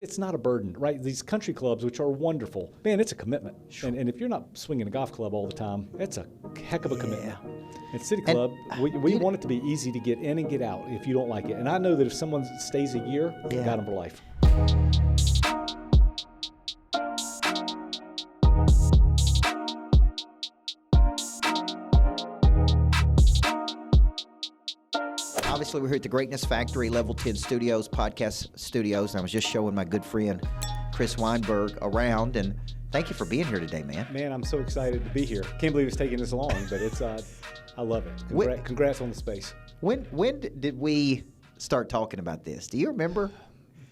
It's not a burden, right? These country clubs, which are wonderful, man, it's a commitment. Sure. And if you're not swinging a golf club all the time, it's a heck of a commitment. And City Club, we want it to be easy to get in and get out if you don't like it. And I know that if someone stays a year, you got them for life. Obviously, we're here at the Greatness Factory, Level 10 Studios, podcast studios, and I was just showing my good friend Chris Weinberg around, and thank you for being here today, man. Man, I'm so excited to be here. Can't believe it's taking this long, but it's I love it. Congrats on the space. When did we start talking about this? Do you remember?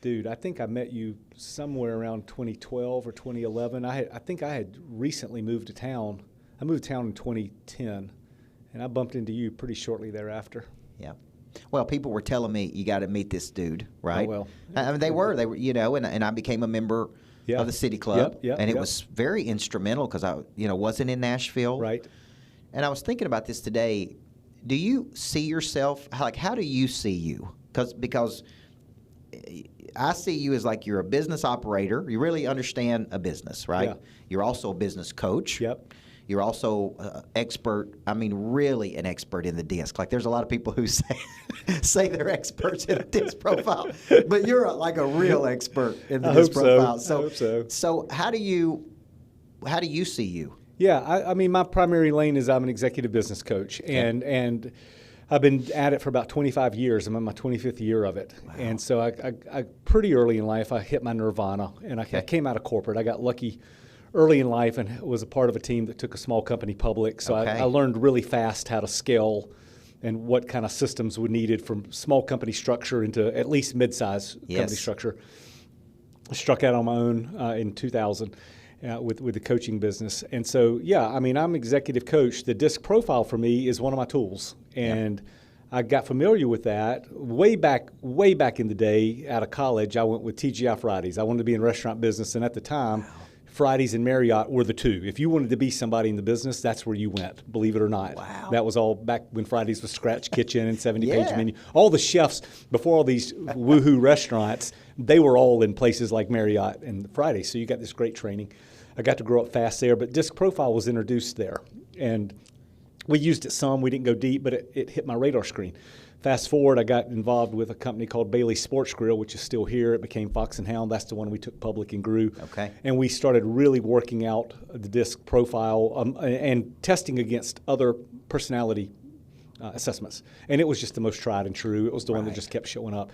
Dude, I think I met you somewhere around 2012 or 2011. I think I had recently moved to town. I moved to town in 2010, and I bumped into you pretty shortly thereafter. Yeah. Well, people were telling me you got to meet this dude, right? Oh, well. I mean, they were, you know, and I became a member of the City Club, and it was very instrumental because I, wasn't in Nashville, right? And I was thinking about this today. Do you see yourself how do you see you? Because I see you as like you're a business operator. You really understand a business, right? Yeah. You're also a business coach. Yep. You're also expert. I mean, really an expert in the disc. Like, there's a lot of people who say they're experts in a disc profile, but you're like a real expert in the disc profile. I hope so. So how do you see you? Yeah, I mean, my primary lane is I'm an executive business coach, and I've been at it for about 25 years. I'm in my 25th year of it. Wow. And so I pretty early in life, I hit my nirvana, and I came out of corporate. I got lucky early in life and was a part of a team that took a small company public. So I learned really fast how to scale and what kind of systems were needed from small company structure into at least mid-size company structure. I struck out on my own in 2000 with the coaching business. And so, I mean, I'm executive coach. The disc profile for me is one of my tools. And I got familiar with that way back in the day out of college. I went with TGI Fridays. I wanted to be in restaurant business. And at the time, Fridays and Marriott were the two. If you wanted to be somebody in the business, that's where you went, believe it or not. Wow. That was all back when Fridays was Scratch Kitchen and 70-page menu. All the chefs before all these woohoo restaurants, they were all in places like Marriott and Fridays. So you got this great training. I got to grow up fast there, but disc profile was introduced there. And we used it some. We didn't go deep, but it hit my radar screen. Fast forward, I got involved with a company called Bailey Sports Grill, which is still here. It became Fox & Hound. That's the one we took public and grew. Okay. And we started really working out the disc profile and testing against other personality assessments. And it was just the most tried and true. It was the one that just kept showing up.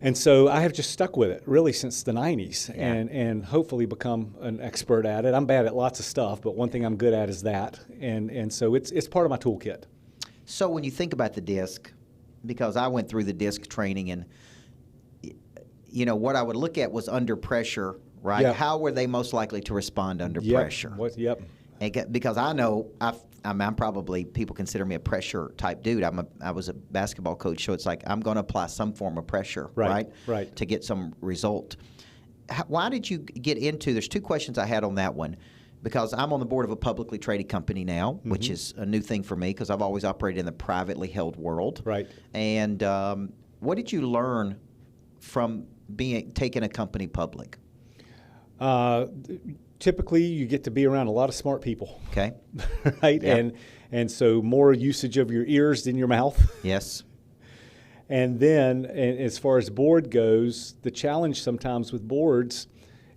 And so I have just stuck with it really since the 90s and hopefully become an expert at it. I'm bad at lots of stuff, but one thing I'm good at is that. And so it's part of my toolkit. So when you think about the disc, because I went through the disc training and, what I would look at was under pressure, right? Yeah. How were they most likely to respond under pressure? Because I know I'm probably, people consider me a pressure type dude. I was a basketball coach, so it's like I'm going to apply some form of pressure, right? To get some result. Why did you get into, there's two questions I had on that one. Because I'm on the board of a publicly traded company now, which is a new thing for me because I've always operated in the privately held world. Right. And what did you learn from taking a company public? Typically, you get to be around a lot of smart people. Okay. Right? Yeah. And so more usage of your ears than your mouth. Yes. And then, as far as board goes, the challenge sometimes with boards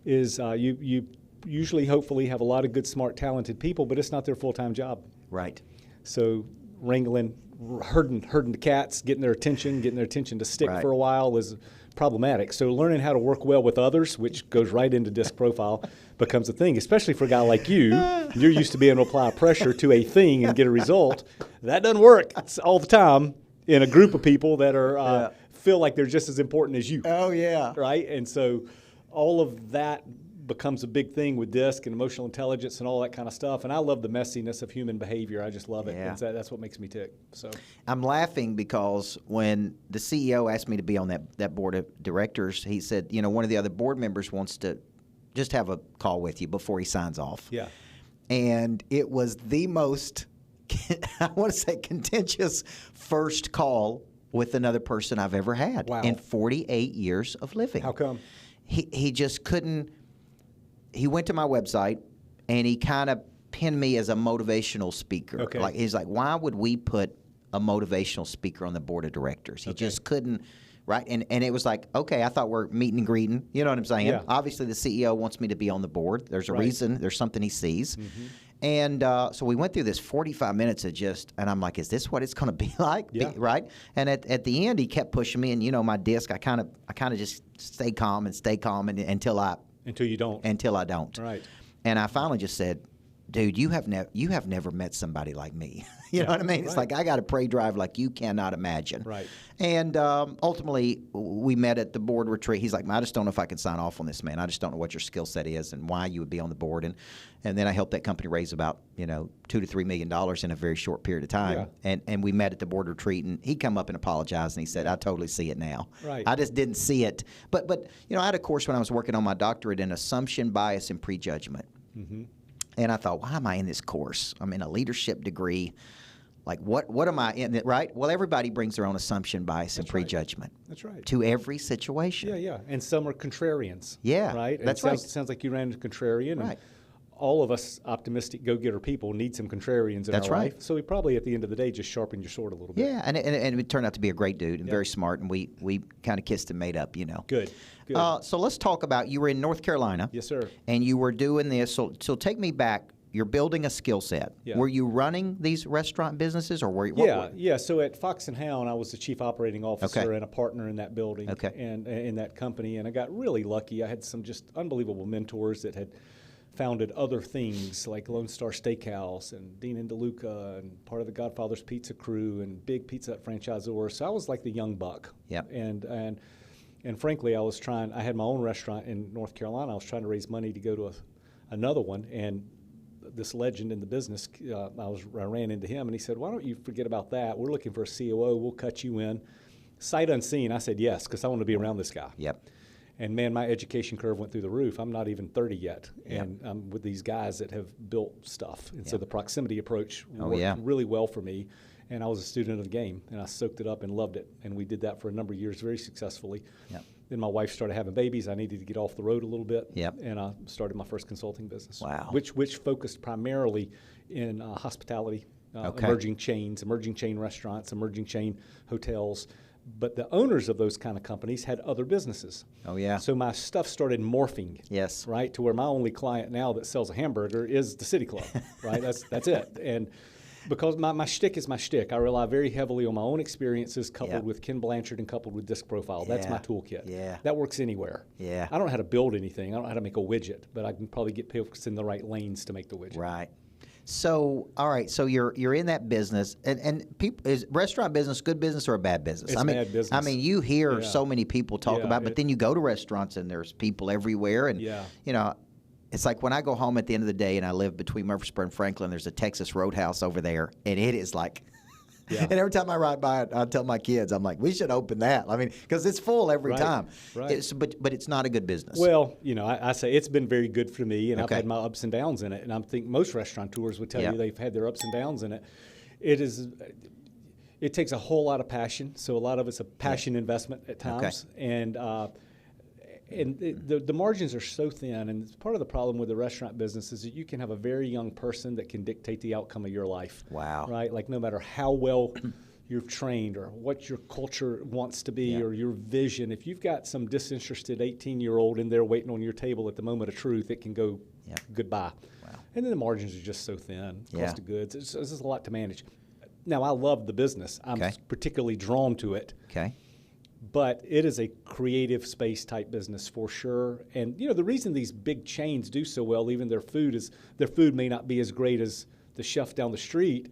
is you usually, hopefully, have a lot of good, smart, talented people, but it's not their full-time job. Right. So wrangling, herding the cats, getting their attention to stick for a while is problematic. So learning how to work well with others, which goes right into disc profile, becomes a thing, especially for a guy like you. You're used to being able to apply pressure to a thing and get a result. That doesn't work all the time in a group of people that are feel like they're just as important as you. Oh, yeah. Right? And so all of that becomes a big thing with disc and emotional intelligence and all that kind of stuff. And I love the messiness of human behavior. I just love it. Yeah. That's what makes me tick. So I'm laughing because when the CEO asked me to be on that board of directors, he said, one of the other board members wants to just have a call with you before he signs off. Yeah. And it was the most, I want to say, contentious first call with another person I've ever had in 48 years of living. How come? he just couldn't. He went to my website and he kind of pinned me as a motivational speaker. Okay. Like he's like, why would we put a motivational speaker on the board of directors? He just couldn't. Right, and it was like, okay, I thought we're meeting and greeting. You know what I'm saying? Yeah. Obviously, the CEO wants me to be on the board. There's a reason. There's something he sees. Mm-hmm. And so we went through this 45 minutes of and I'm like, is this what it's going to be like? Yeah. Right? And at the end, he kept pushing me, and my disc, I kind of just stay calm until you don't. Until I don't. Right. And I finally just said, dude, you have never met somebody like me. You know what I mean? It's like I got a prey drive like you cannot imagine. Right. And ultimately, we met at the board retreat. He's like, I just don't know if I can sign off on this, man. I just don't know what your skill set is and why you would be on the board. And then I helped that company raise about $2 to $3 million in a very short period of time. Yeah. And we met at the board retreat, and he come up and apologized, and he said, I totally see it now. Right. I just didn't see it. But I had a course when I was working on my doctorate in assumption, bias, and prejudgment. Mm-hmm. And I thought, why am I in this course? I'm in a leadership degree. Like, what am I in it, right? Well, everybody brings their own assumption, bias, and prejudgment. That's right. To every situation. Yeah. And some are contrarians. Yeah. Right? That's right. right. Sounds like you ran into contrarian. Right. And all of us optimistic go-getter people need some contrarians in That's our right. life. So we probably, at the end of the day, just sharpened your sword a little bit. Yeah, and it turned out to be a great dude and very smart, and we kind of kissed and made up, Good. So let's talk about, you were in North Carolina. Yes, sir. And you were doing this. So take me back. You're building a skill set. Yeah. Were you running these restaurant businesses, or were you? Yeah. So at Fox and Hound, I was the chief operating officer and a partner in that building and in that company. And I got really lucky. I had some just unbelievable mentors that had founded other things like Lone Star Steakhouse and Dean and DeLuca and part of the Godfather's Pizza Crew and big Pizza Hut franchisor. So I was like the young buck. Yeah. And frankly, I had my own restaurant in North Carolina. I was trying to raise money to go to another one, and this legend in the business, I ran into him, and he said, why don't you forget about that? We're looking for a COO. We'll cut you in. Sight unseen, I said yes, because I want to be around this guy. Yep. And, man, my education curve went through the roof. I'm not even 30 yet, and I'm with these guys that have built stuff. And so the proximity approach worked really well for me, and I was a student of the game, and I soaked it up and loved it. And we did that for a number of years very successfully. Yep. Then my wife started having babies. I needed to get off the road a little bit. Yep. And I started my first consulting business. Wow. Which focused primarily in hospitality, emerging chains, emerging chain restaurants, emerging chain hotels. But the owners of those kind of companies had other businesses. Oh, yeah. So my stuff started morphing. Yes. Right, to where my only client now that sells a hamburger is the City Club. Right, that's it. And because my shtick is my shtick. I rely very heavily on my own experiences coupled with Ken Blanchard and coupled with Disc Profile. That's my toolkit. Yeah. That works anywhere. Yeah. I don't know how to build anything. I don't know how to make a widget, but I can probably get people in the right lanes to make the widget. Right. So, all right. So you're in that business, and people, is restaurant business good business or a bad business? It's bad business. I mean, you hear so many people talk about, but then you go to restaurants and there's people everywhere, and it's like when I go home at the end of the day and I live between Murfreesboro and Franklin, there's a Texas Roadhouse over there, and it is like, and every time I ride by it, I tell my kids, I'm like, we should open that. I mean, because it's full every time. Right. But it's not a good business. Well, I say it's been very good for me, and I've had my ups and downs in it. And I think most restaurateurs would tell you they've had their ups and downs in it. It takes a whole lot of passion. So a lot of it's a passion investment at times, and the margins are so thin, and it's part of the problem with the restaurant business is that you can have a very young person that can dictate the outcome of your life. Wow. Right? Like no matter how well you've trained or what your culture wants to be or your vision, if you've got some disinterested 18-year-old in there waiting on your table at the moment of truth, it can go goodbye. Wow. And then the margins are just so thin. Cost of goods. It's just a lot to manage. Now, I love the business. I'm particularly drawn to it. Okay. But it is a creative space type business for sure. And, the reason these big chains do so well, even their food may not be as great as the chef down the street.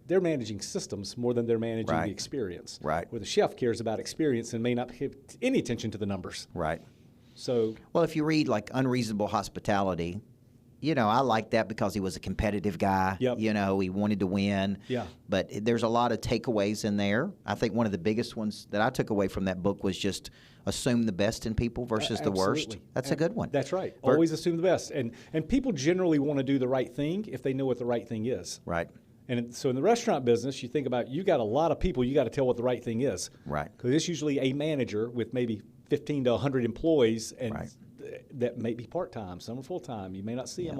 They're managing systems more than they're managing the experience. Right. Where the chef cares about experience and may not pay any attention to the numbers. Right. So. Well, if you read like Unreasonable Hospitality, I like that because he was a competitive guy. Yep. He wanted to win. Yeah. But there's a lot of takeaways in there. I think one of the biggest ones that I took away from that book was just assume the best in people versus the worst. That's a good one. That's right. Always assume the best. And people generally want to do the right thing if they know what the right thing is. Right. And so in the restaurant business, you think about you got a lot of people, you got to tell what the right thing is. Right. Because it's usually a manager with maybe 15 to 100 employees, and Right. that may be part-time, some are full-time. You may not see them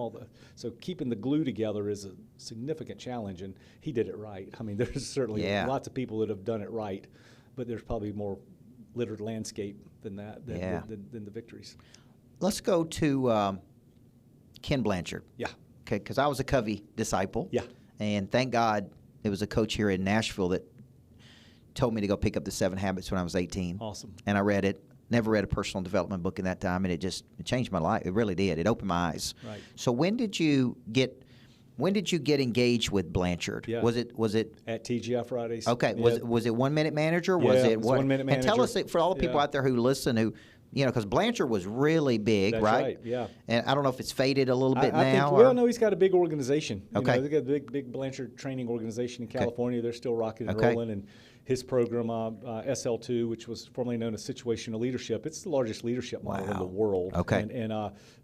so keeping the glue together is a significant challenge, and he did it right. I mean, there's certainly lots of people that have done it right, but there's probably more littered landscape than that, than the victories. Let's go to Ken Blanchard. Yeah. Okay, because I was a Covey disciple. Yeah. And thank God there was a coach here in Nashville that told me to go pick up the 7 Habits when I was 18. Awesome. And I read it. Never read a personal development book in that time, and it changed my life. It really did. It opened my eyes. Right. So when did you get engaged with Blanchard? Yeah. Was it at TGI Fridays? Okay. Yeah. Was it 1 Minute Manager? Yeah, Was it it was what? 1 Minute And tell us Manager. for all the people out there who listen who, because Blanchard was really big, That's right, yeah. And I don't know if it's faded a little bit I now. think, no, he's got a big organization. Okay. They've got a big Blanchard training organization in California. They're still rocking and Okay. rolling. And his program, SL2, which was formerly known as Situational Leadership, it's the largest leadership model in the world. Okay. And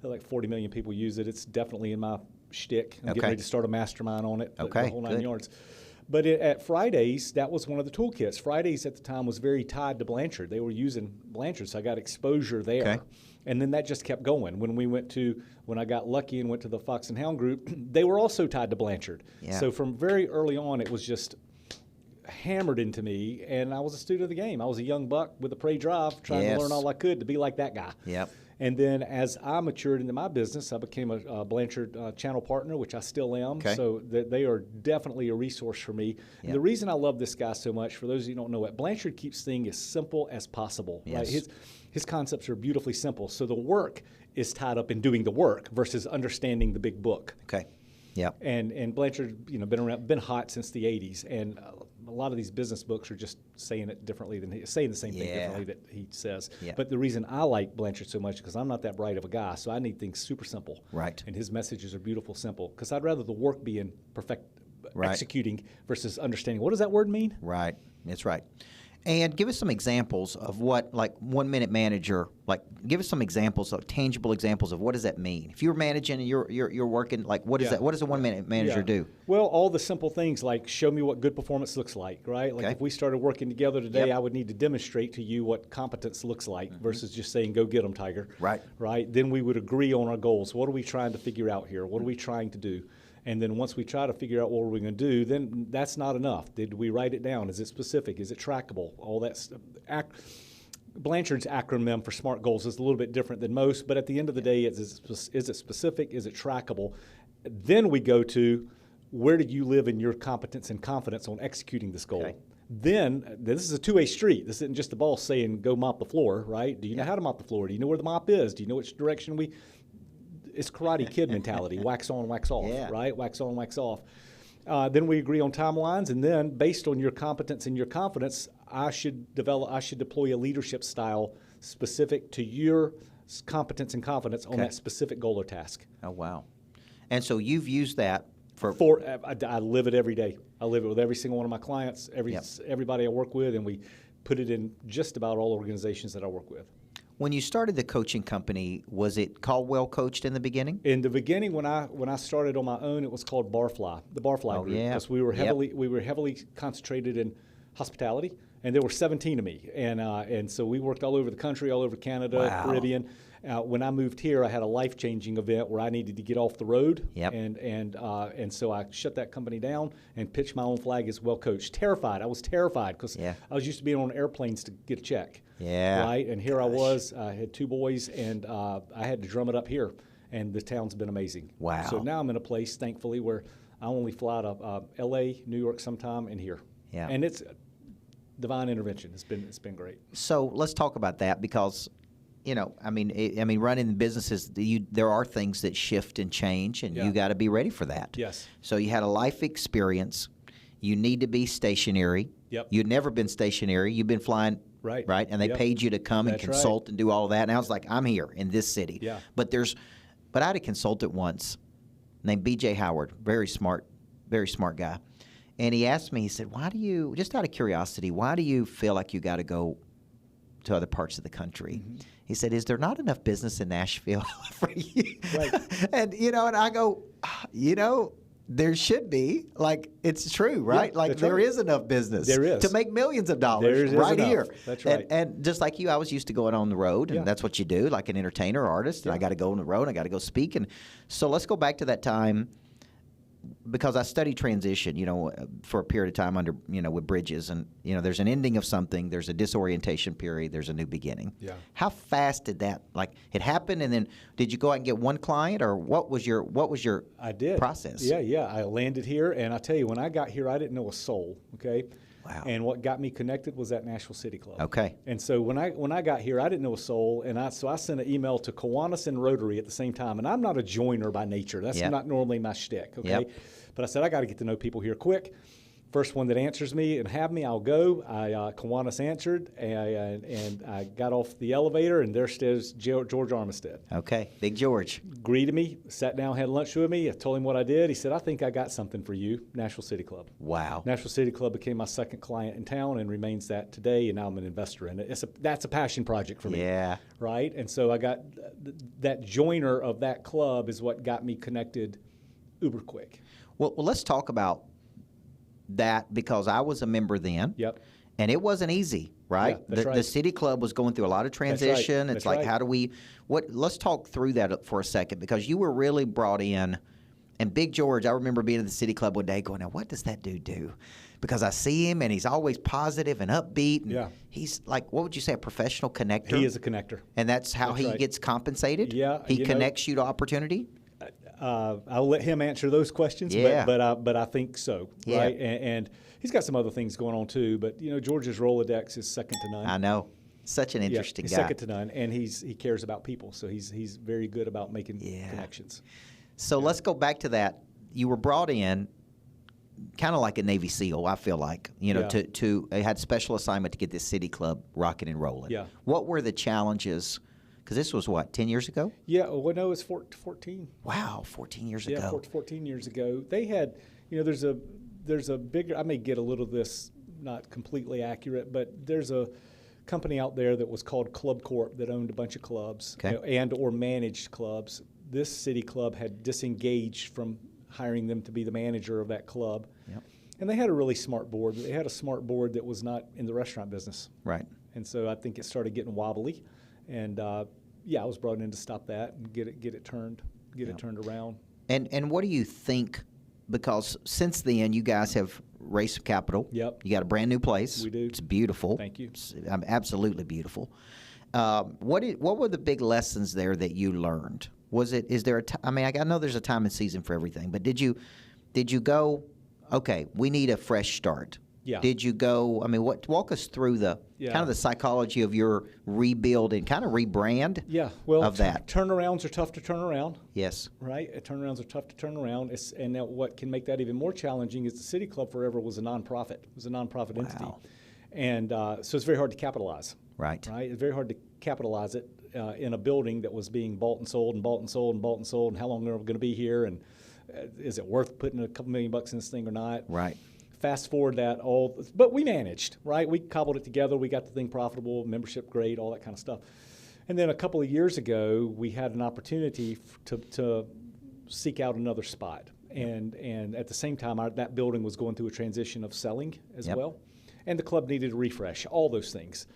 like 40 million people use it. It's definitely in my shtick. I'm Okay. getting ready to start a mastermind on it. Okay, The whole 9 good. yards. But at Fridays, that was one of the toolkits. Fridays at the time was very tied to Blanchard. They were using Blanchard, so I got exposure there. Okay. And then that just kept going. When I got lucky and went to the Fox and Hound group, they were also tied to Blanchard. Yeah. So from very early on, it was just hammered into me, and I was a student of the game. I was a young buck with a prey drive, trying to learn all I could to be like that guy. Yep. And then as I matured into my business, I became a Blanchard channel partner, which I still am. Okay. So they are definitely a resource for me. Yep. And the reason I love this guy so much, for those of you who don't know it, Blanchard keeps things as simple as possible. Yes. Right? His concepts are beautifully simple. So the work is tied up in doing the work versus understanding the big book. Okay. Yep. And Blanchard, been hot since the '80s, and a lot of these business books are just saying it differently saying the same thing differently that he says. Yeah. But the reason I like Blanchard so much is because I'm not that bright of a guy, so I need things super simple. Right. And his messages are beautiful, simple. Because I'd rather the work be in executing versus understanding. What does that word mean? Right. That's right. And give us some examples of what, like 1 Minute Manager, give us some examples, tangible examples of what does that mean? If you're managing and you're working, what is that? What does a 1 Minute Manager do? Well, all the simple things like show me what good performance looks like, right? Like if we started working together today, I would need to demonstrate to you what competence looks like versus just saying, go get them, Tiger. Right. Right? Then we would agree on our goals. What are we trying to figure out here? What are we trying to do? And then once we try to figure out what we're going to do, then that's not enough. Did we write it down? Is it specific? Is it trackable? All that stuff. Blanchard's acronym for SMART goals is a little bit different than most, but at the end of the day, is it specific? Is it trackable? Then we go to where do you live in your competence and confidence on executing this goal? Okay. Then this is a two-way street. This isn't just the boss saying go mop the floor, right? Do you know how to mop the floor? Do you know where the mop is? Do you know which direction it's Karate Kid mentality, wax on, wax off, right? Wax on, wax off. Then we agree on timelines, and then based on your competence and your confidence, I should deploy a leadership style specific to your competence and confidence on that specific goal or task. Oh, wow. And so you've used that I live it every day. I live it with every single one of my clients, everybody I work with, and we put it in just about all organizations that I work with. When you started the coaching company, was it Caldwell Coached in the beginning? In the beginning, when I started on my own, it was called Barfly, the Barfly group. Yeah. Because we were heavily concentrated in hospitality, and there were 17 of me, and so we worked all over the country, all over Canada, Caribbean. When I moved here, I had a life-changing event where I needed to get off the road, and so I shut that company down and pitched my own flag as well coached. I was terrified because I was used to being on airplanes to get a check. Yeah. Right, and here I was. I had 2 boys, and I had to drum it up here, and the town's been amazing. Wow. So now I'm in a place, thankfully, where I only fly to L.A., New York sometime, and here. Yeah. And it's divine intervention. It's been great. So let's talk about that because, running the businesses, there are things that shift and change, and you got to be ready for that. Yes. So you had a life experience. You need to be stationary. Yep. You'd never been stationary. You've been flying. Right. And they paid you to come and consult and do all of that. And I was like, I'm here in this city. Yeah. But I had a consultant once named B.J. Howard, very smart guy. And he asked me, he said, just out of curiosity, why do you feel like you got to go to other parts of the country? Mm-hmm. He said, is there not enough business in Nashville for you? Right. And I go, there should be. Like, it's true, right? Yeah, like, there right. is enough business there is. to make millions of dollars right here. That's right. And just like you, I was used to going on the road, and that's what you do, like an entertainer or artist. And I got to go on the road, and I got to go speak. And so let's go back to that time, because I studied transition, for a period of time under, with bridges. And, there's an ending of something, there's a disorientation period, there's a new beginning. Yeah. How fast did that, it happen? And then did you go out and get one client, or what was your I did. process? Yeah. I landed here, and I tell you, when I got here, I didn't know a soul, okay? Wow. And what got me connected was that Nashville City Club. Okay. And so when I got here, I didn't know a soul, and so I sent an email to Kiwanis and Rotary at the same time. And I'm not a joiner by nature. That's not normally my shtick, okay? Yep. But I said, I got to get to know people here quick. First one that answers me and have me, I'll go. Kiwanis answered, and I got off the elevator, and there stands George Armistead. Okay, Big George. Greeted me, sat down, had lunch with me. I told him what I did. He said, I think I got something for you, Nashville City Club. Wow. Nashville City Club became my second client in town and remains that today, and now I'm an investor in it. That's a passion project for me. Yeah. Right? And so I got that joiner of that club is what got me connected uber quick. Well, let's talk about that, because I was a member then. Yep. And it wasn't easy, right? Yeah, that's right. The City Club was going through a lot of transition. That's It's like, right. how do we, let's talk through that for a second, because you were really brought in. And Big George, I remember being at the City Club one day going, now, what does that dude do? Because I see him, and he's always positive and upbeat. And he's like, what would you say, a professional connector? He is a connector. And that's how he gets compensated? Yeah. He connects you to opportunity? I'll let him answer those questions, but I think so, right? And he's got some other things going on too, but George's Rolodex is second to none. I know, such an interesting guy. Second to none, and he cares about people, so he's very good about making connections. So let's go back to that. You were brought in, kind of like a Navy SEAL, I feel like, to had special assignment to get this City Club rocking and rolling. Yeah. What were the challenges? Because this was, 10 years ago? Yeah, well, no, it's 14. Wow, 14 years ago. Yeah, 14 years ago. They had, there's a bigger, I may get a little of this not completely accurate, but there's a company out there that was called Club Corp that owned a bunch of clubs and or managed clubs. This City Club had disengaged from hiring them to be the manager of that club. Yep. And they had a really smart board. They had a smart board that was not in the restaurant business. Right. And so I think it started getting wobbly. And I was brought in to stop that and get it turned around. And what do you think? Because since then, you guys have raised some capital. Yep. You got a brand new place. We do. It's beautiful. Thank you. It's absolutely beautiful. What were the big lessons there that you learned? Is there I know there's a time and season for everything, but did you go, okay, we need a fresh start? Yeah. Did you go, walk us through the kind of the psychology of your rebuild and kind of rebrand of that? Turnarounds are tough to turn around. Yes. Right? Turnarounds are tough to turn around. And now what can make that even more challenging is the City Club forever was a nonprofit. It was a nonprofit entity. And so it's very hard to capitalize. Right. It's very hard to capitalize it in a building that was being bought and sold and bought and sold and bought and sold, and how long are we going to be here, and is it worth putting a couple $1 million in this thing or not? Right. Fast forward that but we managed, right? We cobbled it together. We got the thing profitable, membership great, all that kind of stuff. And then a couple of years ago, we had an opportunity to seek out another spot. And at the same time, that building was going through a transition of selling as well. And the club needed a refresh, all those things.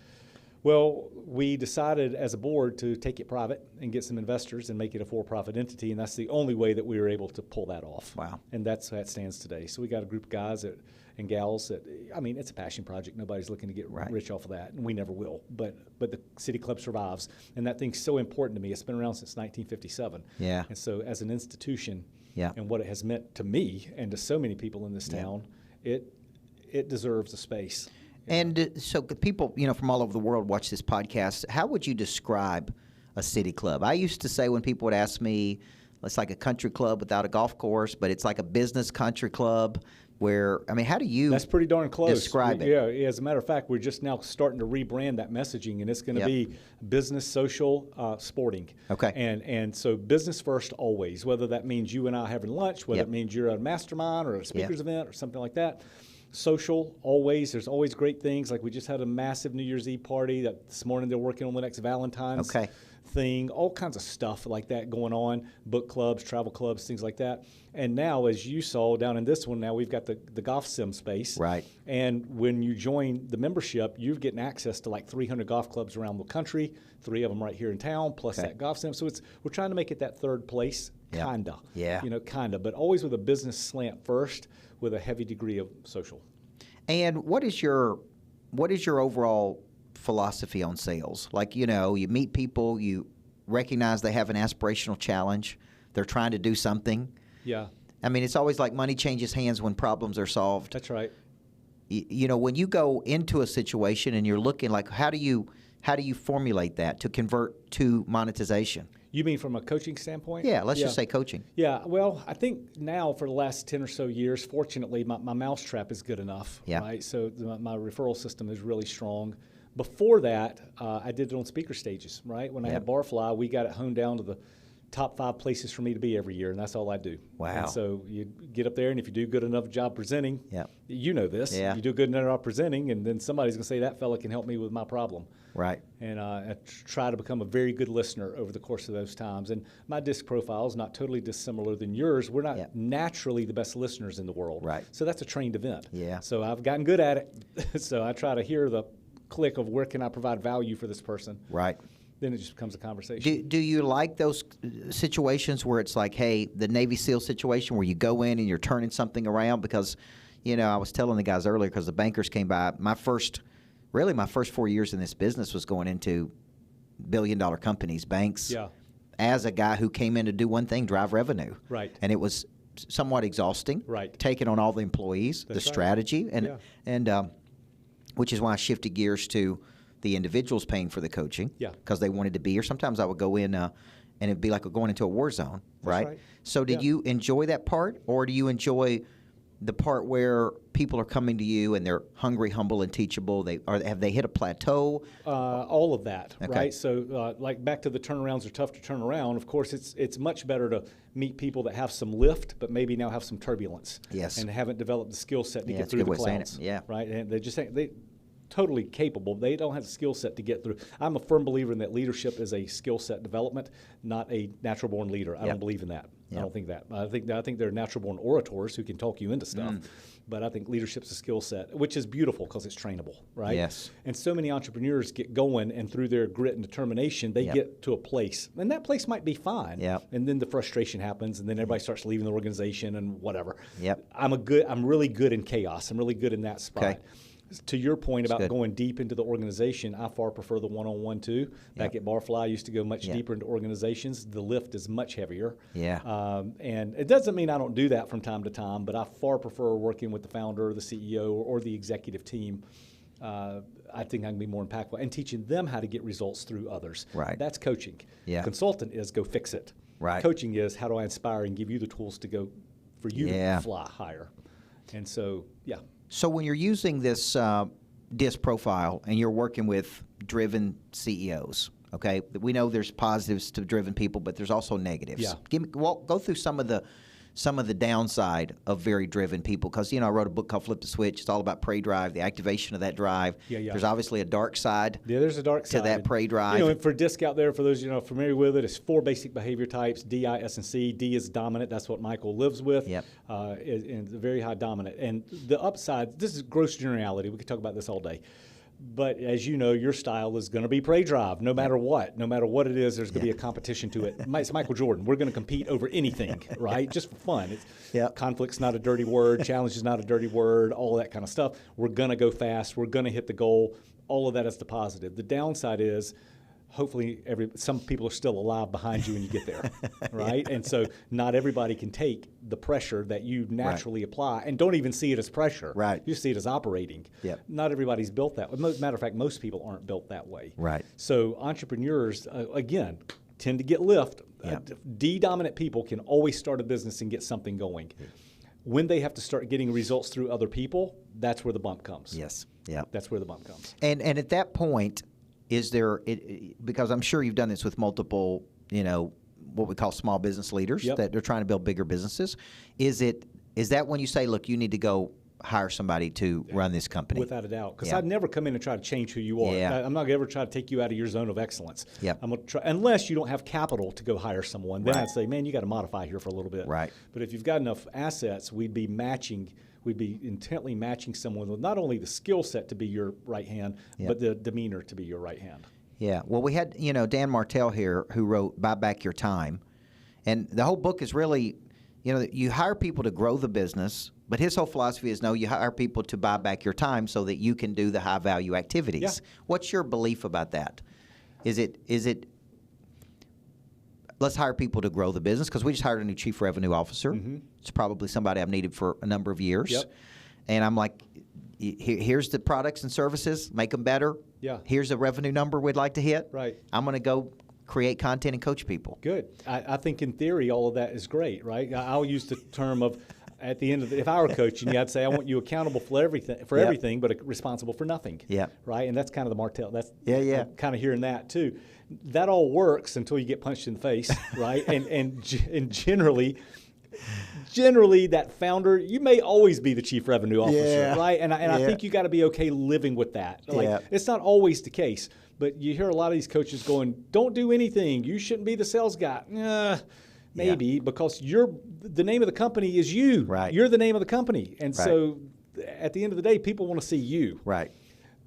Well, we decided as a board to take it private and get some investors and make it a for-profit entity, and that's the only way that we were able to pull that off. Wow. And that's how it stands today. So we got a group of guys and gals that, it's a passion project. Nobody's looking to get rich off of that, and we never will. But the City Club survives, and that thing's so important to me. It's been around since 1957. Yeah. And so as an institution and what it has meant to me and to so many people in this town, it deserves a space. And so people, from all over the world watch this podcast. How would you describe a City Club? I used to say when people would ask me, it's like a country club without a golf course, but it's like a business country club where, how do you That's pretty darn close. Describe it. Yeah, as a matter of fact, we're just now starting to rebrand that messaging, and it's going to be business, social, sporting. Okay. And so business first always, whether that means you and I having lunch, whether it means you're at a mastermind or a speaker's event or something like that. Social, always. There's always great things. Like we just had a massive New Year's Eve party. That this morning they're working on the next Valentine's thing. All kinds of stuff like that going on. Book clubs, travel clubs, things like that. And now, as you saw down in this one, now we've got the golf sim space. Right. And when you join the membership, you're getting access to like 300 golf clubs around the country, 3 of them right here in town, plus that golf sim. So we're trying to make it that third place, kinda. Yeah. Kinda, but always with a business slant first, with a heavy degree of social. And what is your overall philosophy on sales? Like, you meet people, you recognize they have an aspirational challenge, they're trying to do something. Yeah. I mean, it's always like money changes hands when problems are solved. That's right. When you go into a situation and you're looking like, how do you formulate that to convert to monetization? You mean from a coaching standpoint? Yeah, let's just say coaching. Yeah, well, I think now for the last 10 or so years, fortunately, my mousetrap is good enough, right? So my referral system is really strong. Before that, I did it on speaker stages, right? When I had Barfly, we got it honed down to the top 5 places for me to be every year, and that's all I do. Wow. And so you get up there, and if you do good enough job presenting, you know this, you do good enough job presenting, and then somebody's going to say, that fella can help me with my problem. Right. And I try to become a very good listener over the course of those times. And my disc profile is not totally dissimilar than yours. We're not naturally the best listeners in the world. Right. So that's a trained event. Yeah. So I've gotten good at it. So I try to hear the click of where can I provide value for this person. Right. Then it just becomes a conversation. Do you like those situations where it's like, hey, the Navy SEAL situation where you go in and you're turning something around? Because, I was telling the guys earlier because the bankers came by. My first 4 years in this business was going into billion-dollar companies, banks, as a guy who came in to do one thing, drive revenue. Right. And it was somewhat exhausting. Right. Taking on all the employees, the strategy, and which is why I shifted gears to the individuals paying for the coaching because they wanted to be here. Sometimes I would go in and it'd be like going into a war zone, right? So did you enjoy that part, or do you enjoy the part where people are coming to you and they're hungry, humble, and teachable? Have they hit a plateau? All of that, right? So like back to the turnarounds are tough to turn around. Of course, it's much better to meet people that have some lift, but maybe now have some turbulence. Yes. And haven't developed the skill set to get through the clouds. Right? And they totally capable. They don't have the skill set to get through. I'm a firm believer in that leadership is a skill set development, not a natural born leader. I don't believe in that. I don't think that. I think they're natural born orators who can talk you into stuff. But I think leadership's a skill set, which is beautiful because it's trainable, right? Yes. And so many entrepreneurs get going, and through their grit and determination, they get to a place, and that place might be fine. And then the frustration happens, and then everybody starts leaving the organization and whatever. I'm really good in chaos. I'm really good in that spot. Okay. To your point about going deep into the organization, I far prefer the one-on-one too. Back at Barfly, I used to go much deeper into organizations. The lift is much heavier. And it doesn't mean I don't do that from time to time, but I far prefer working with the founder or the CEO or the executive team. I think I can be more impactful and teaching them how to get results through others. Right. That's coaching. Consultant is go fix it. Right. Coaching is how do I inspire and give you the tools to go for you to fly higher. And so, So when you're using this DISC profile and you're working with driven CEOs, okay, we know there's positives to driven people, but there's also negatives. Go through some of the downside of very driven people, because I wrote a book called Flip the Switch. It's all about prey drive, the activation of that drive. There's obviously a dark side. There's a dark side to that prey drive. And for DISC out there, for those familiar with it, it's 4 basic behavior types: D, I, S, and C. D is dominant. That's what Micheal lives with. And very high dominant. And the upside, this is gross generality. We could talk about this all day. But as you know, your style is going to be prey drive, no matter what. No matter what it is, there's going to be a competition to it. It's Michael Jordan. We're going to compete over anything, right? Just for fun. Conflict's not a dirty word. Challenge is not a dirty word. All that kind of stuff. We're going to go fast. We're going to hit the goal. All of that is the positive. The downside is, hopefully, some people are still alive behind you when you get there, right? And so not everybody can take the pressure that you naturally apply, and don't even see it as pressure. Right. You see it as operating. Not everybody's built that way. Matter of fact, most people aren't built that way. Right. So entrepreneurs, again, tend to get lift. D-dominant people can always start a business and get something going. When they have to start getting results through other people, that's where the bump comes. That's where the bump comes. And at that point, is there, because I'm sure you've done this with multiple, what we call small business leaders that they're trying to build bigger businesses. Is that when you say, look, you need to go hire somebody to run this company. Without a doubt, because I'd never come in and try to change who you are. I'm not going to ever try to take you out of your zone of excellence. I'm going to try, unless you don't have capital to go hire someone. Then I'd say, man, you got to modify here for a little bit. Right. But if you've got enough assets, we'd be intently matching someone with not only the skill set to be your right hand, but the demeanor to be your right hand. Yeah. Well, we had Dan Martell here who wrote "Buy Back Your Time," and the whole book is really, you hire people to grow the business. But his whole philosophy is, no, you hire people to buy back your time so that you can do the high-value activities. Yeah. What's your belief about that? Is it let's hire people to grow the business? Because we just hired a new chief revenue officer. It's probably somebody I've needed for a number of years. And I'm like, here's the products and services, make them better. Here's a revenue number we'd like to hit. I'm going to go create content and coach people. Good. I think in theory all of that is great, right? I'll use the term of, at the end of if I were coaching you, I'd say I want you accountable for everything, but responsible for nothing. Right, and that's kind of the Martell. That's I'm kind of hearing that too. That all works until you get punched in the face, right? and generally that founder, you may always be the chief revenue officer, right? And I think you got to be okay living with that. Like it's not always the case, but you hear a lot of these coaches going, "Don't do anything. You shouldn't be the sales guy." Maybe because the name of the company is you. Right. You're the name of the company. And so at the end of the day, people want to see you. Right.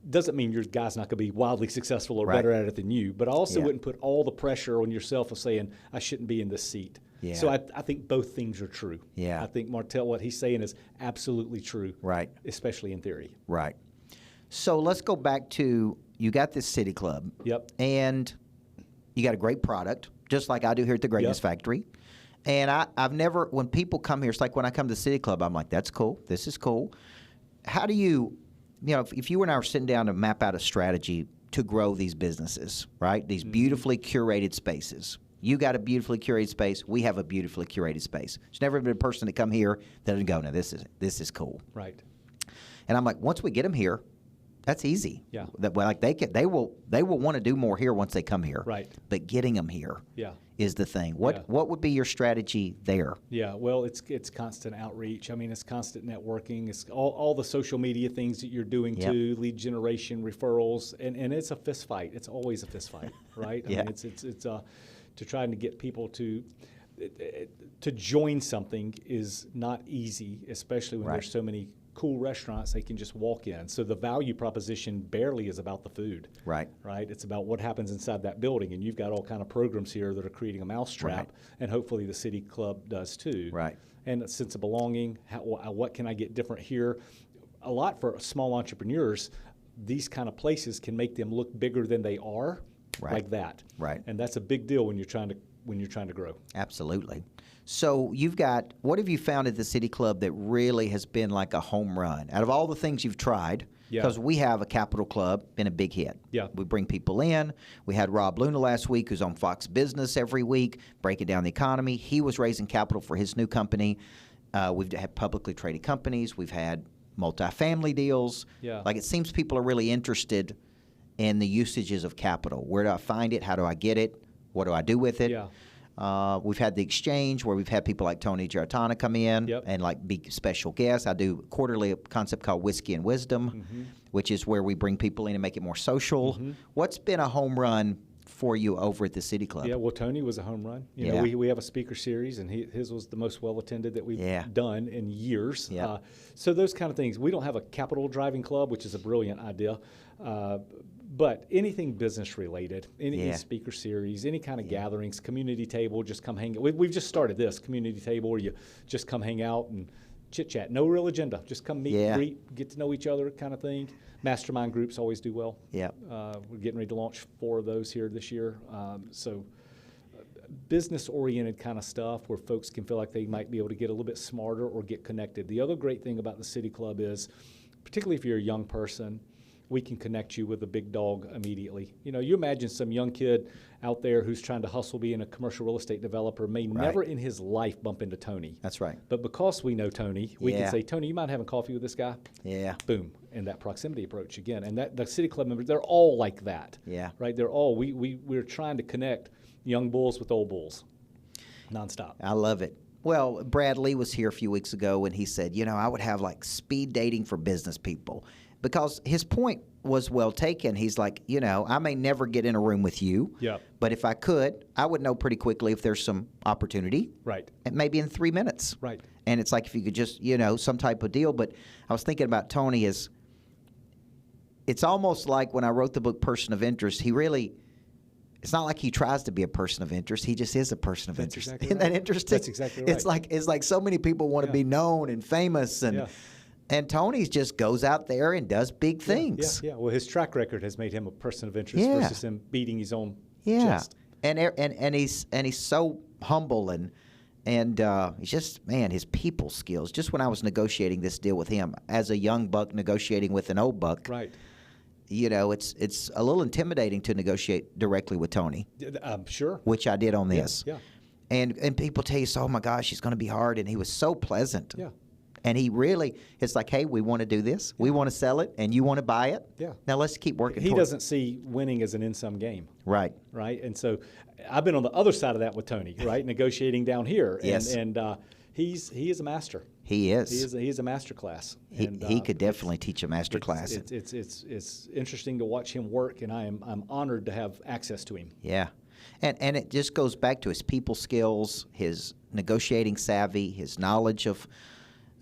Doesn't mean your guy's not going to be wildly successful or better at it than you, but I also wouldn't put all the pressure on yourself of saying, I shouldn't be in this seat. So I think both things are true. I think Martell, what he's saying is absolutely true. Right. Especially in theory. Right. So let's go back to, you got this City Club. And you got a great product, just like I do here at the Greatness Factory. And I've never, when people come here, it's like when I come to the City Club, I'm like, that's cool. This is cool. How do you, if you and I were sitting down to map out a strategy to grow these businesses, right? These beautifully curated spaces. You got a beautifully curated space. We have a beautifully curated space. There's never been a person to come here that would go, no, this is cool. Right. And I'm like, once we get them here, that's easy. They will want to do more here once they come here. Right. But getting them here is the thing. What would be your strategy there? Well, it's constant outreach. I mean, it's constant networking. It's all the social media things that you're doing too, lead generation, referrals, and it's a fist fight. It's always a fist fight, right? I mean, it's to trying to get people to join something is not easy, especially when there's so many cool restaurants they can just walk in. So the value proposition barely is about the food. Right. It's about what happens inside that building, and you've got all kind of programs here that are creating a mousetrap, and hopefully the City Club does too. Right. And a sense of belonging. What can I get different here? A lot for small entrepreneurs, these kind of places can make them look bigger than they are, like that. Right. And that's a big deal when you're trying to grow. Absolutely. So what have you found at the City Club that really has been like a home run? Out of all the things you've tried, because we have a Capital Club, been a big hit. We bring people in. We had Rob Luna last week, who's on Fox Business every week, breaking down the economy. He was raising capital for his new company. We've had publicly traded companies. We've had multifamily deals. Like it seems people are really interested in the usages of capital. Where do I find it? How do I get it? What do I do with it? We've had the exchange where we've had people like Tony Giarratana come in and like be special guests. I do quarterly a concept called Whiskey and Wisdom, which is where we bring people in and make it more social. What's been a home run for you over at the City Club? Well, Tony was a home run. You know, we have a speaker series, and his was the most well attended that we've done in years. So those kind of things. We don't have a capital driving club, which is a brilliant idea. But anything business related, any speaker series, any kind of gatherings, community table, just come hang out. We've just started this community table where you just come hang out and chit chat. No real agenda. Just come meet, greet, get to know each other kind of thing. Mastermind groups always do well. We're getting ready to launch 4 of those here this year. So business-oriented kind of stuff where folks can feel like they might be able to get a little bit smarter or get connected. The other great thing about the City Club is, particularly if you're a young person, we can connect you with a big dog immediately. You know, you imagine some young kid out there who's trying to hustle being a commercial real estate developer may never in his life bump into Tony. That's right. But because we know Tony, we can say, Tony, you mind having coffee with this guy? Boom. And that proximity approach again. And that the City Club members, they're all like that. Right? They're all, we're trying to connect young bulls with old bulls nonstop. I love it. Well, Brad Lee was here a few weeks ago, and he said, I would have like speed dating for business people, because his point was well taken. He's like, I may never get in a room with you, but if I could, I would know pretty quickly if there's some opportunity. Right. And maybe in 3 minutes. Right. And it's like if you could just, some type of deal. But I was thinking about Tony it's almost like when I wrote the book Person of Interest, it's not like he tries to be a person of interest. He just is a person of interest. Exactly Isn't that interesting? That's exactly right. It's like so many people want to be known and famous, and Tony's just goes out there and does big things. Yeah. Well, his track record has made him a person of interest versus him beating his own chest. And he's so humble and he's just, man, his people skills. Just when I was negotiating this deal with him as a young buck negotiating with an old buck, right? It's a little intimidating to negotiate directly with Tony. I'm sure. Which I did on this. Yeah. And people tell you, oh my gosh, he's going to be hard, and he was so pleasant. Yeah. And he really, it's like, hey, we want to do this. We want to sell it, and you want to buy it. Yeah. Now let's keep working. He doesn't see winning as an in-sum game. Right. Right. And so I've been on the other side of that with Tony, right? Negotiating down here. Yes. And he is a master. He is. He is a masterclass. He could definitely teach a masterclass. It's interesting to watch him work, and I'm honored to have access to him. Yeah. And it just goes back to his people skills, his negotiating savvy, his knowledge of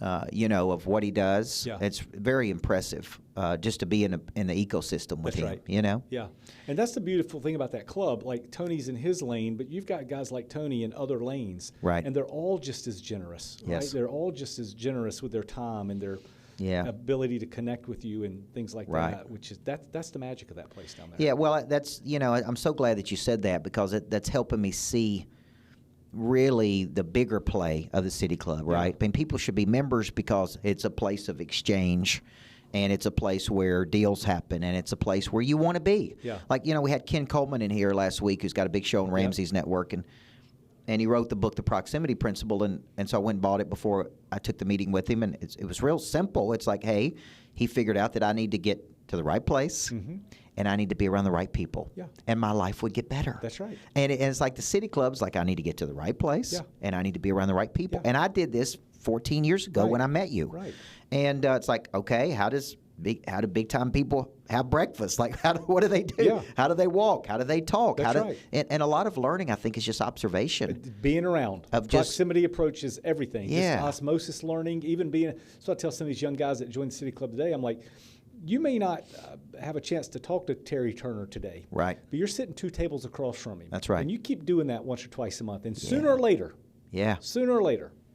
what he does. Yeah. It's very impressive just to be in the ecosystem with That's him. right. Yeah, and that's the beautiful thing about that club. Like, Tony's in his lane, but you've got guys like Tony in other lanes, right? And they're all just as generous. Yes. Right? They're all just as generous with their time and their ability to connect with you and things like that. Which is that's the magic of that place down there. Yeah. Well, that's I'm so glad that you said that, because that's helping me see really the bigger play of the City Club, right? I mean, people should be members because it's a place of exchange, and it's a place where deals happen, and it's a place where you want to be. Yeah. Like, we had Ken Coleman in here last week, who's got a big show on Ramsey's Network, and he wrote the book, The Proximity Principle, and so I went and bought it before I took the meeting with him, and it was real simple. It's like, hey, he figured out that I need to get to the right place, and I need to be around the right people, and my life would get better. That's right. And it's like the City Club's like, I need to get to the right place, and I need to be around the right people. And I did this 14 years ago when I met you. Right. And it's like, okay, how do big time people have breakfast? Like, what do they do? Yeah. How do they walk? How do they talk? That's right. And a lot of learning, I think, is just observation. Being around. Proximity approach is everything. Yeah. Just osmosis learning, even being. So I tell some of these young guys that joined the City Club today, I'm like, you may not have a chance to talk to Terry Turner today. Right. But you're sitting 2 tables across from him. That's right. And you keep doing that once or twice a month. And sooner or later,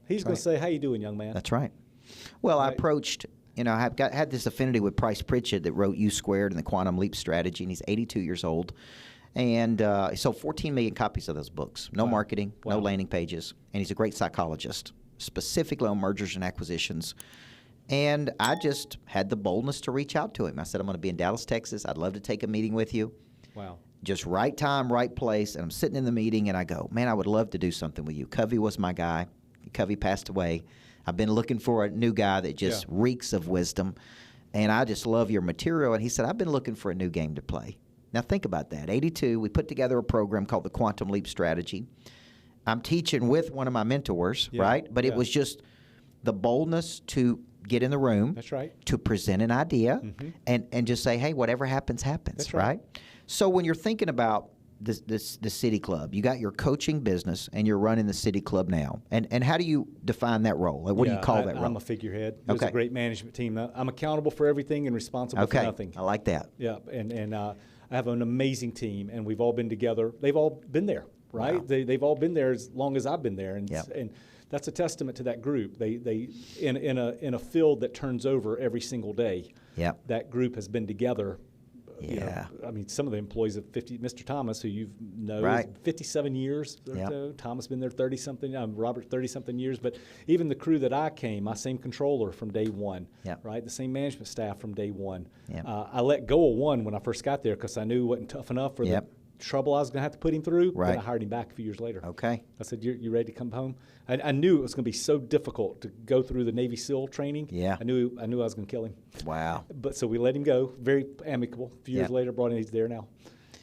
he's going to say, how you doing, young man? That's right. Well, I approached, I've had this affinity with Bryce Pritchett that wrote U Squared and the Quantum Leap Strategy, and he's 82 years old. And he sold 14 million copies of those books. No marketing, no landing pages. And he's a great psychologist, specifically on mergers and acquisitions. And I just had the boldness to reach out to him. I said, I'm going to be in Dallas, Texas. I'd love to take a meeting with you. Wow. Just right time, right place. And I'm sitting in the meeting, and I go, man, I would love to do something with you. Covey was my guy. Covey passed away. I've been looking for a new guy that just reeks of wisdom. And I just love your material. And he said, I've been looking for a new game to play. Now, think about that. 82, we put together a program called the Quantum Leap Strategy. I'm teaching with one of my mentors, right? But it was just the boldness to get in the room. That's right. To present an idea and just say, hey, whatever happens, happens. That's right. So when you're thinking about the City Club, you got your coaching business and you're running the City Club now. And how do you define that role? Like, what do you call that role? I'm a figurehead. There's a great management team. I'm accountable for everything and responsible for nothing. I like that. Yeah, and I have an amazing team, and we've all been together. They've all been there, right? Wow. They've all been there as long as I've been there, and that's a testament to that group. They in a field that turns over every single day. Yep. That group has been together. Yeah. I mean, some of the employees of Mr. Thomas, who you know, 57 years. Thomas been there 30-something. Robert 30-something years. But even the crew that I came, my same controller from day one. Right. The same management staff from day one. I let go of one when I first got there because I knew he wasn't tough enough for the trouble I was going to have to put him through. Then I hired him back a few years later. Okay. I said, you ready to come home? I knew it was going to be so difficult to go through the Navy SEAL training. Yeah. I knew I was going to kill him. Wow. But so we let him go. Very amicable. A few years later, brought him. He's there now.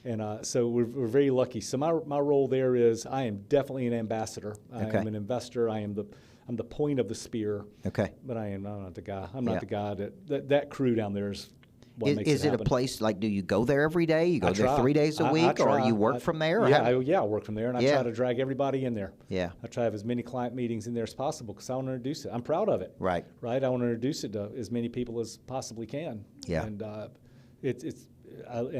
And so we're very lucky. So my role there is I am definitely an ambassador. I am an investor. I'm the point of the spear. Okay. But I'm not the guy. I'm not the guy that crew down there is what makes it happen. Is it a place, like, do you go there every day? You go there 3 days a week, or you work from there? I work from there, and I try to drag everybody in there. Yeah. I try to have as many client meetings in there as possible because I want to introduce it. I'm proud of it. Right. Right. I want to introduce it to as many people as possibly can. Yeah. And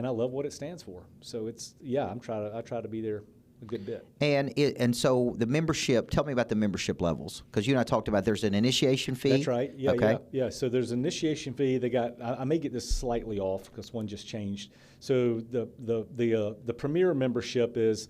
I love what it stands for. So I try to be there a good bit. And so the membership, tell me about the membership levels, because you and I talked about there's an initiation fee. That's right. Yeah, okay. Yeah. So there's an initiation fee. I may get this slightly off because one just changed. So the premier membership is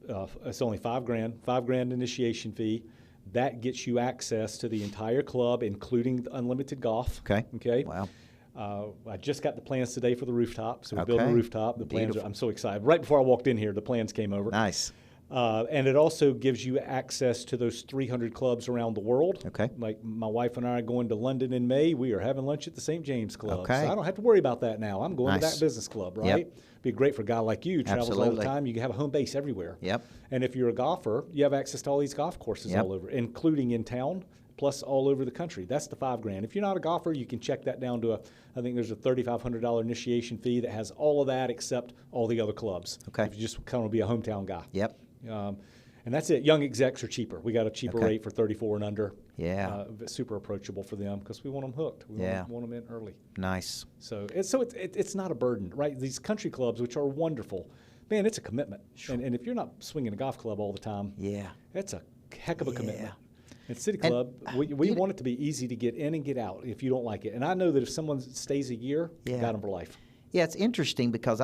it's only $5,000 initiation fee. That gets you access to the entire club, including the unlimited golf. Okay. Wow. I just got the plans today for the rooftop, so we're building a rooftop. The plans I'm so excited. Right before I walked in here, the plans came over. Nice. And it also gives you access to those 300 clubs around the world. Okay. Like my wife and I are going to London in May. We are having lunch at the St. James Club. Okay. So I don't have to worry about that now. I'm going to that business club, right? Yep. Be great for a guy like you, travels all the time. You can have a home base everywhere. Yep. And if you're a golfer, you have access to all these golf courses all over, including in town, plus all over the country. That's the $5,000. If you're not a golfer, you can check that down to I think there's a $3,500 initiation fee that has all of that except all the other clubs. Okay. If you just kind of be a hometown guy. Yep. And that's it. Young execs are cheaper. We got a cheaper rate for 34 and under. Yeah. Super approachable for them because we want them hooked. We want them in early. Nice. So it's not a burden, right? These country clubs, which are wonderful, man, it's a commitment. Sure. And if you're not swinging a golf club all the time, it's a heck of a commitment. At City Club, we want it to be easy to get in and get out if you don't like it. And I know that if someone stays a year, you got them for life. Yeah, it's interesting because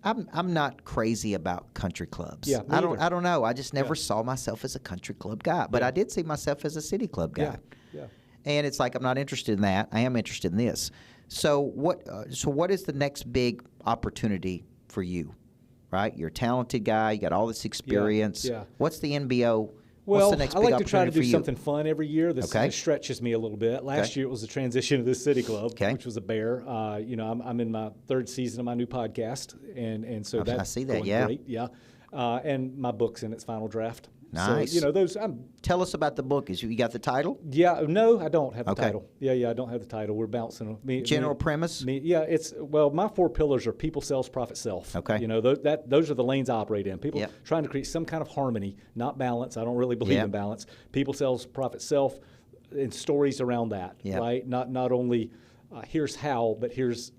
I'm not crazy about country clubs. Yeah, I don't know. I just never saw myself as a country club guy, but I did see myself as a city club guy. Yeah. And it's like I'm not interested in that. I am interested in this. So what is the next big opportunity for you? Right, you're a talented guy. You got all this experience. Yeah. What's the NBO? Well, What's the next I big like to try to do opportunity for you? something fun every year. This stretches me a little bit. Last year it was the transition of this City Club, which was a bear. I'm in my third season of my new podcast, and so that's I see that. Going great. Yeah, and my book's in its final draft. Nice. So, those. Tell us about the book. You got the title? Yeah. No, I don't have the title. Yeah. I don't have the title. We're bouncing. General premise? My 4 pillars are people, selves, profit, self. Okay. Those are the lanes I operate in. People trying to create some kind of harmony, not balance. I don't really believe in balance. People, selves, profit, self, and stories around that. Right. Not only here's how, but here's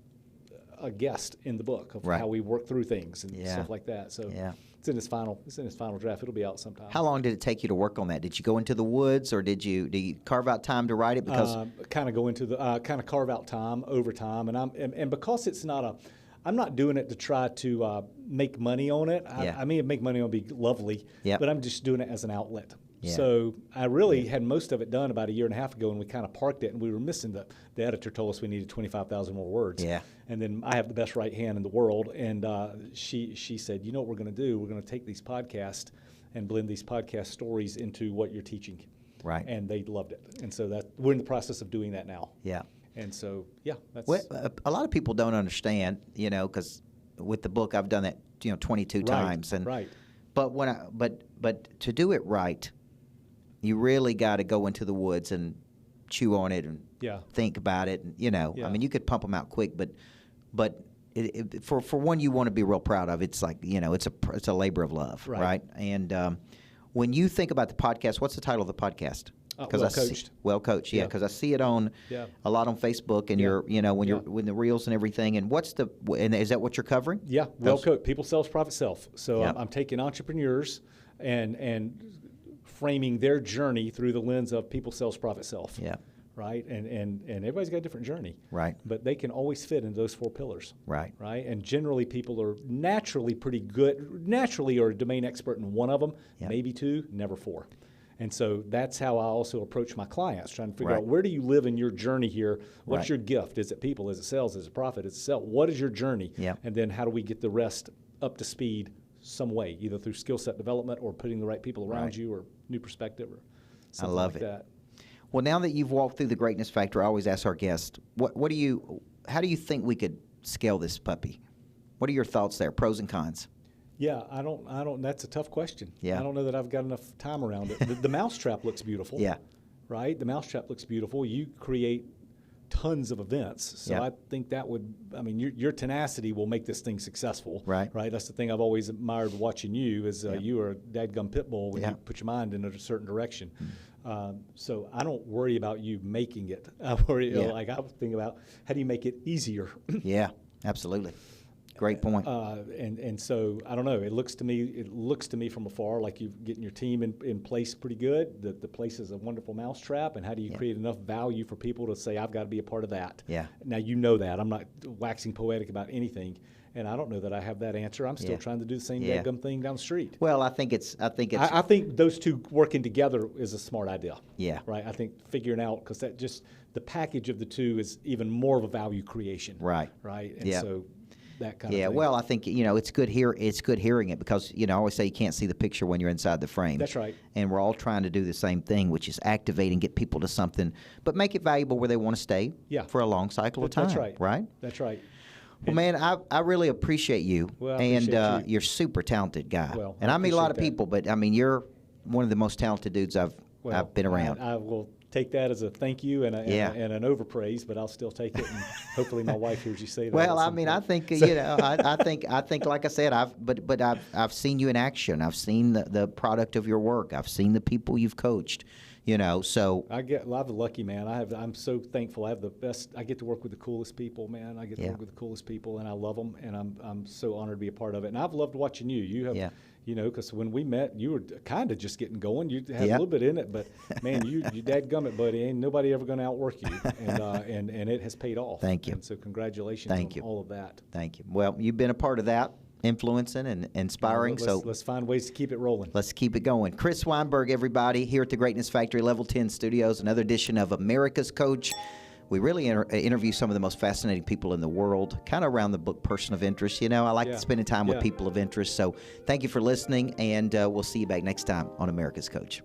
a guest in the book of how we work through things and stuff like that. So it's in its final draft. It'll be out sometime. How long did it take you to work on that? Did you go into the woods, or did you carve out time to write it? Because kind of carve out time over time, and because it's not I'm not doing it to try to make money on it. I mean, make money on it would be lovely, but I'm just doing it as an outlet. Yeah. So I really had most of it done about a year and a half ago, and we kind of parked it, and we were missing the editor told us we needed 25,000 more words. Yeah. And then I have the best right hand in the world, and she said, you know what we're going to do? We're going to take these podcasts and blend these podcast stories into what you're teaching. Right. And they loved it. And so we're in the process of doing that now. Yeah. And so, that's... Well, a lot of people don't understand, because with the book I've done that, 22 times. And right. But to do it right, you really got to go into the woods and chew on it and think about it. And, I mean, you could pump them out quick, but for one you want to be real proud of, it's like, it's a labor of love, right? And when you think about the podcast, what's the title of the podcast? Well Coached, because I see it on a lot on Facebook, and you're, when the reels and everything. And and is that what you're covering? Yeah, Well Coached, people, selves, profit, self. So I'm taking entrepreneurs and framing their journey through the lens of people, selves, profit, self. Yeah. Right, and everybody's got a different journey. Right. But they can always fit into those 4 pillars. Right. Right. And generally, people are naturally pretty good. Naturally, are a domain expert in one of them, maybe 2, never 4. And so that's how I also approach my clients, trying to figure out, where do you live in your journey here? What's your gift? Is it people? Is it sales? Is it profit? Is it sell? What is your journey? Yeah. And then how do we get the rest up to speed some way, either through skill set development or putting the right people around you, or new perspective, or something like that. Well, now that you've walked through the Greatness Factor, I always ask our guests, how do you think we could scale this puppy? What are your thoughts there? Pros and cons? Yeah, I don't. That's a tough question. Yeah. I don't know that I've got enough time around it. The mousetrap looks beautiful. Yeah. Right? The mousetrap looks beautiful. You create tons of events. So yeah. I think that would, your tenacity will make this thing successful. Right. Right? That's the thing I've always admired watching you is you are a dadgum pit bull when you put your mind in a certain direction. So I don't worry about you making it. I worry, I think about how do you make it easier? Yeah, absolutely. Great point. And so I don't know. It looks to me from afar like you're getting your team in place pretty good. The place is a wonderful mousetrap. And how do you create enough value for people to say I've got to be a part of that? Yeah. Now you know that I'm not waxing poetic about anything, and I don't know that I have that answer. I'm still trying to do the same dadgum thing down the street. Well, I think I think those two working together is a smart idea. Yeah. Right. I think figuring out because that just the package of the two is even more of a value creation. Right. Right. And so. That kind of thing. Well, I think it's good hearing it because I always say you can't see the picture when you're inside the frame. That's right. And we're all trying to do the same thing, which is activate and get people to something, but make it valuable where they want to stay for a long cycle of time. That's right. Right? That's right. Well, man, I really appreciate you, and you're a super talented guy. Well, and I meet a lot of people, but you're one of the most talented dudes I've been around. I will take that as a thank you and an overpraise, but I'll still take it, and hopefully my wife hears you say that. Well, I think I think like I said, I've seen you in action. I've seen the product of your work. I've seen the people you've coached. So I'm lucky, man. I'm so thankful. I have the best. I get to work with the coolest people, man. I get to work with the coolest people, and I love them, and I'm so honored to be a part of it. And I've loved watching you. You have. Because when we met, you were kind of just getting going. You had a little bit in it, but man, you dadgummit, buddy. Ain't nobody ever going to outwork you, and it has paid off. Thank you. And so congratulations on all of that. Thank you. Well, you've been a part of that, influencing and inspiring. Let's find ways to keep it rolling. Let's keep it going. Chris Weinberg, everybody, here at the Greatness Factory Level 10 Studios, another edition of America's Coach. We really interview some of the most fascinating people in the world, kind of around the book Person of Interest. I like spending time with people of interest. So thank you for listening, and we'll see you back next time on America's Coach.